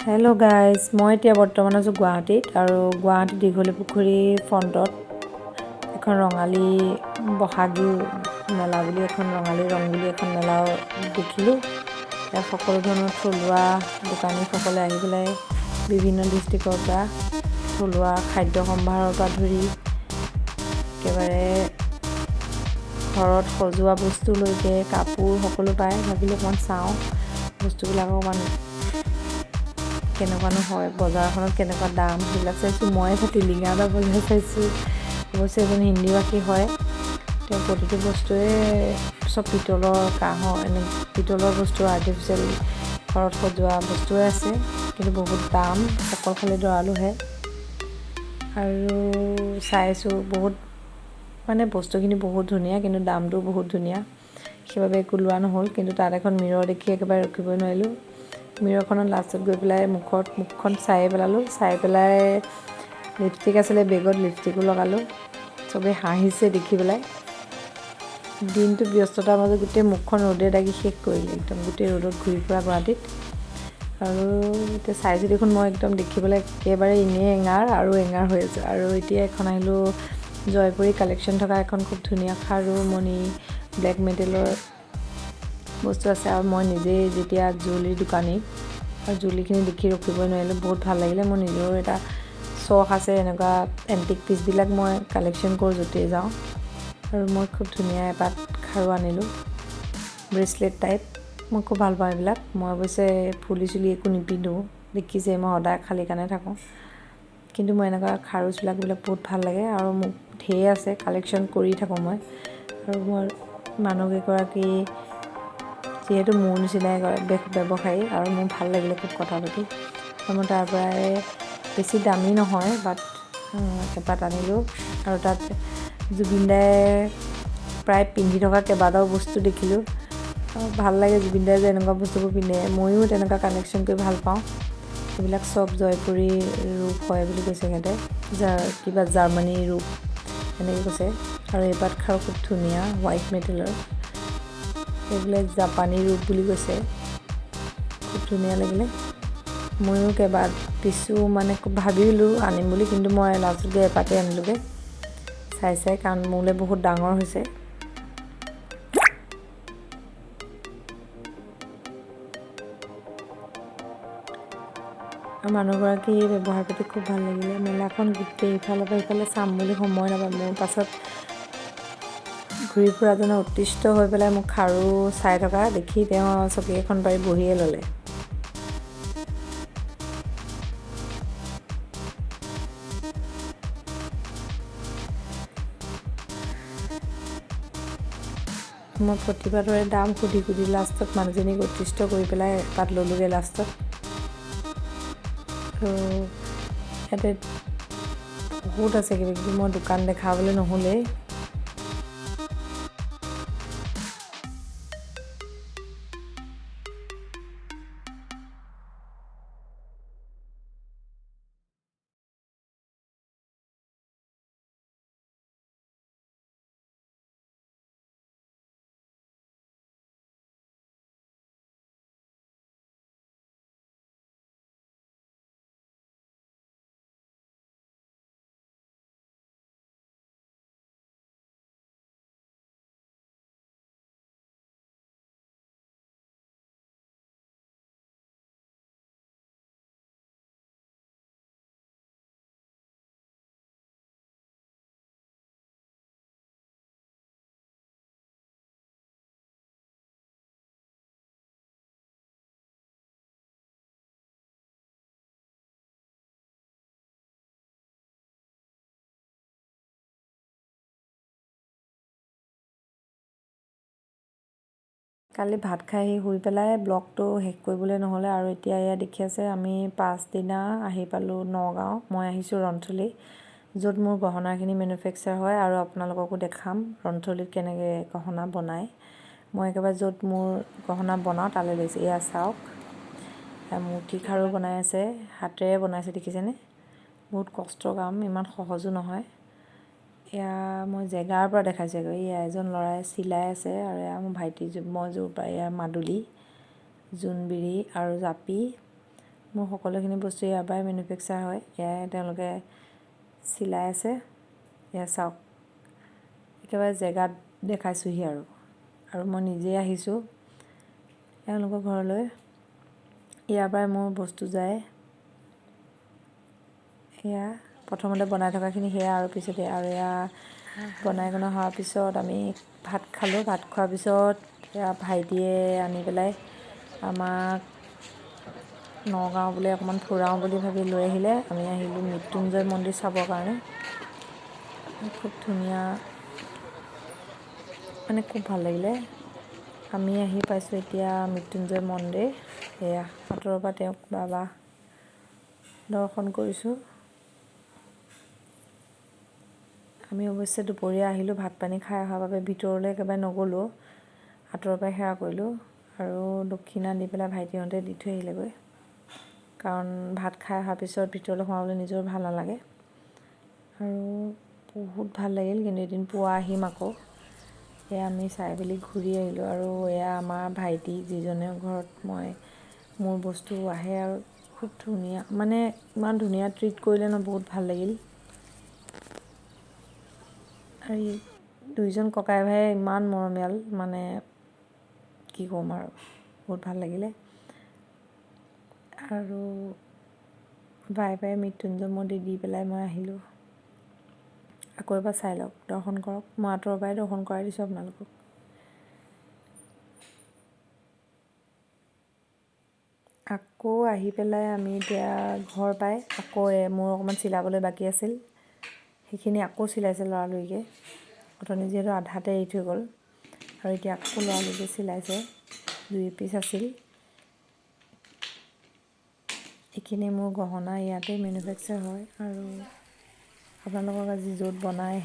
Hello' guys, মই এতিয়া বৰ্তমান আছোঁ গুৱাহাটীত আৰু গুৱাহাটী দীঘলী পুখুৰীৰ ফ্ৰণ্টত এখন ৰঙালী বহাগী মেলা বুলি ৰঙালী ৰং বুলি এখন মেলাও দেখিলোঁ। ইয়াত সকলো ধৰণৰ থলুৱা দোকানীসকলে আহি পেলাই বিভিন্ন ডিষ্ট্ৰিক্টৰ পৰা থলুৱা খাদ্য সম্ভাৰৰ পৰা ধৰি একেবাৰে ঘৰত সজোৱা বস্তুলৈকে কাপোৰ সকলো পায়। ভাবিলোঁ অকণমান চাওঁ বস্তুবিলাক অকণমান কেনেকুৱানো হয়, বজাৰখনত কেনেকুৱা দাম সেইবিলাক চাইছোঁ। মই এটা টিলিঙা এটা বজাৰ চাইছোঁ, অৱশ্যে এজন হিন্দী ভাষী হয়। তেওঁ প্ৰতিটো বস্তুৱে চব পিতলৰ কাঁহৰ পিতলৰ বস্তু আৰ্টিফিচিয়েল ঘৰত সজোৱা বস্তুৱে আছে, কিন্তু বহুত দাম, অকলশালি দৰালোহে। আৰু চাইছোঁ বহুত বস্তুখিনি বহুত ধুনীয়া, কিন্তু দামটোও বহুত ধুনীয়া, সেইবাবে একো লোৱা নহ'ল। কিন্তু তাত এখন মিৰৰ দেখি একেবাৰে ৰখিবই নোৱাৰিলোঁ। মিৰৰখনত লাষ্টত গৈ পেলাই মুখখন চাই পেলালোঁ। চাই পেলাই লিপষ্টিক আছিলে বেগত, লিপষ্টিকো লগালোঁ। চবেই হাঁহিছে দেখি পেলাই। দিনটো ব্যস্ততাৰ মাজত গোটেই মুখখন ৰ'দে দাগি শেষ কৰিলে, একদম গোটেই ৰ'দত ঘূৰি ফুৰা গুৱাহাটীত। আৰু এতিয়া চাইছোঁ দেখোন মই একদম দেখিবলৈ একেবাৰে এনেই এঙাৰ আৰু এঙাৰ হৈ আছোঁ। আৰু এতিয়া এখন আহিলোঁ জয়পুৰী কালেকশ্যন থকা এখন খুব ধুনীয়া খাৰু মণি ব্লেক মেটেলৰ বস্তু আছে। আৰু মই নিজেই যেতিয়া জুৱেলাৰী দোকানী আৰু জুৱেলাৰীখিনি দেখি ৰখিবই নোৱাৰিলোঁ, বহুত ভাল লাগিলে। মোৰ নিজৰো এটা চখ আছে, এনেকুৱা এণ্টিক পিচবিলাক মই কালেকশ্যন কৰোঁ য'তেই যাওঁ। আৰু মই খুব ধুনীয়া এপাত খাৰু আনিলোঁ, ব্ৰেচলেট টাইপ। মই খুব ভাল পাওঁ এইবিলাক। মই অৱশ্যে ফুলি চুলি একো নিপিন্ধোঁ, দেখিছে মই সদায় খালী কাণে থাকোঁ। কিন্তু মই এনেকুৱা খাৰু চুলাবিলাক বহুত ভাল লাগে আৰু মোক ঢেৰ আছে, কালেকশ্যন কৰি থাকোঁ মই। আৰু মই মানুহকেইগৰাকী যিহেতু মোৰ নিচিনাই ব্যৱসায়ী, আৰু মোৰ ভাল লাগিলে খুব কথা পাতি। আৰু মই তাৰ পৰাই বেছি দামী নহয়, বাট এপাত আনিলোঁ। আৰু তাত জুবিনদাই প্ৰায় পিন্ধি থকা কেইবাটাও বস্তু দেখিলোঁ। ভাল লাগে জুবিনদাই যে এনেকুৱা বস্তুবোৰ পিন্ধে, ময়ো তেনেকুৱা কালেকশ্যন কৰি ভাল পাওঁ। এইবিলাক চব জয়পুৰী ৰূপ হয় বুলি কৈছে সিহঁতে, কিবা জাৰ্মানীৰ ৰূপ এনেকৈ কৈছে। আৰু এইপাত খাৰু খুব ধুনীয়া, হোৱাইট মেটেলৰ, এইবিলাক জাপানী ৰূপ বুলি কৈছে। খুব ধুনীয়া লাগিলে। ময়ো কিছু খুব ভাবিলোঁ আনিম বুলি, কিন্তু মই লাষ্টত গৈ এপাতেই আনিলোগৈ চাই, কাৰণ মোলৈ বহুত ডাঙৰ হৈছে। আৰু মানুহগৰাকীৰ ব্যৱহাৰ পাতি খুব ভাল লাগিলে। মেলাখন গোটেই ইফালৰ পৰা ইফালে চাম বুলি সময় নাপায়। মোৰ পাছত ঘূৰি ফুৰাজনে অতিষ্ঠ হৈ পেলাই মোক খাৰু চাই থকা দেখি তেওঁ চকী এখন পাৰি বহিয়ে ল'লে। মই প্ৰতিবাদৰে দাম সুধি লাষ্টত মানুহজনীক অতিষ্ঠ কৰি পেলাই এপাত ল'লোগৈ লাষ্টত। আৰু ইয়াতে বহুত আছে কিবা কিবি, মই দোকান দেখাবলৈ নহ'লেই। কালি ভাত খাই শুই পেলাই ব্লগটো শেষ কৰিবলৈ নহ'লে, আৰু এতিয়া এয়া দেখি আছে আমি পাছদিনা আহি পালোঁ নগাঁও। মই আহিছোঁ ৰন্থলী, য'ত মোৰ গহনাখিনি মেনুফেকচাৰ হয়, আৰু আপোনালোককো দেখাম ৰন্থলীত কেনেকৈ গহনা বনায়। মই একেবাৰে য'ত মোৰ গহনা বনাওঁ তালৈ লৈছোঁ। এয়া চাওক, মুঠি খাৰু বনাই আছে, হাতেৰে বনাইছে দেখিছেনে? বহুত কষ্টৰ কাম, ইমান সহজো নহয়। এয়া মই জেগাৰ পৰা দেখাইছোঁ। এয়া এজন ল'ৰাই চিলাই আছে, আৰু এয়া মোৰ ভাইটি মই য'ৰ পৰা, এয়া মাদুলি, জোনবিৰি আৰু জাপি। মোৰ সকলোখিনি বস্তু ইয়াৰ পৰাই মেনুফেকচাৰ হয়। এয়াই তেওঁলোকে চিলাই আছে, এয়া চাওক, একেবাৰে জেগাত দেখাইছোঁহি আৰু মই নিজেই আহিছোঁ এওঁলোকৰ ঘৰলৈ। ইয়াৰ পৰাই মোৰ বস্তু যায়। এয়া প্ৰথমতে বনাই থকাখিনি সেয়া, আৰু পিছতে আৰু এয়া বনাই হোৱাৰ পিছত আমি ভাত খালোঁ। ভাত খোৱাৰ পিছত এয়া ভাইটিয়ে আনি পেলাই আমাক নগাঁও বোলে অকণমান ফুৰাওঁ বুলি ভাবি লৈ আহিলে। আমি আহিলোঁ মৃত্যুঞ্জয় মন্দিৰ চাবৰ কাৰণে। খুব ধুনীয়া, মানে খুব ভাল লাগিলে। আমি আহি পাইছোঁ এতিয়া মৃত্যুঞ্জয় মন্দিৰ। এয়া আঁতৰৰ পৰা তেওঁক বাবা দৰ্শন কৰিছোঁ। আমি অৱশ্যে দুপৰীয়া আহিলোঁ, ভাত পানী খাই অহাৰ বাবে ভিতৰলৈ একেবাৰে নগ'লোঁ, আঁতৰৰ পৰাই সেৱা কৰিলোঁ আৰু দক্ষিণা দি পেলাই ভাইটিহঁতে দি থৈ আহিলেগৈ। কাৰণ ভাত খাই অহাৰ পিছত ভিতৰলৈ সোমাবলৈ নিজৰ ভাল নালাগে। আৰু বহুত ভাল লাগিল, কিন্তু এদিন পুৱা আহিম আকৌ। এয়া আমি চাই মেলি ঘূৰি আহিলোঁ। আৰু এয়া আমাৰ ভাইটি, যিজনৰ ঘৰত মোৰ বস্তু আহে, আৰু খুব ধুনীয়া, মানে ইমান ধুনীয়া ট্ৰিট কৰিলে ন, বহুত ভাল লাগিল। আৰু দুইজন ককাই ভাই ইমান মৰমীয়াল, মানে কি ক'ম আৰু, বহুত ভাল লাগিলে। আৰু বাৰে বাৰে মৃত্যুঞ্জয় মন্দিৰ দি পেলাই মই আহিলোঁ। আকৌ এবাৰ চাই লওক, দৰ্শন কৰক। মই আঁতৰৰ পৰাই দৰ্শন কৰাই দিছোঁ আপোনালোকক। আকৌ আহি পেলাই আমি এতিয়া ঘৰ পাই আকৌ মোৰ অকণমান চিলাবলৈ বাকী আছিল, সেইখিনি আকৌ চিলাইছে লৰালৰিকৈ। অথনি যিহেতু আধাতে এৰি থৈ গ'ল, আৰু এতিয়া আকৌ লৰালৰিকৈ চিলাইছে। 2 পিচ আছিল। এইখিনি মোৰ গহনা ইয়াতে মেনুফেকচাৰ হয়। আৰু আপোনালোকক আজি য'ত বনাই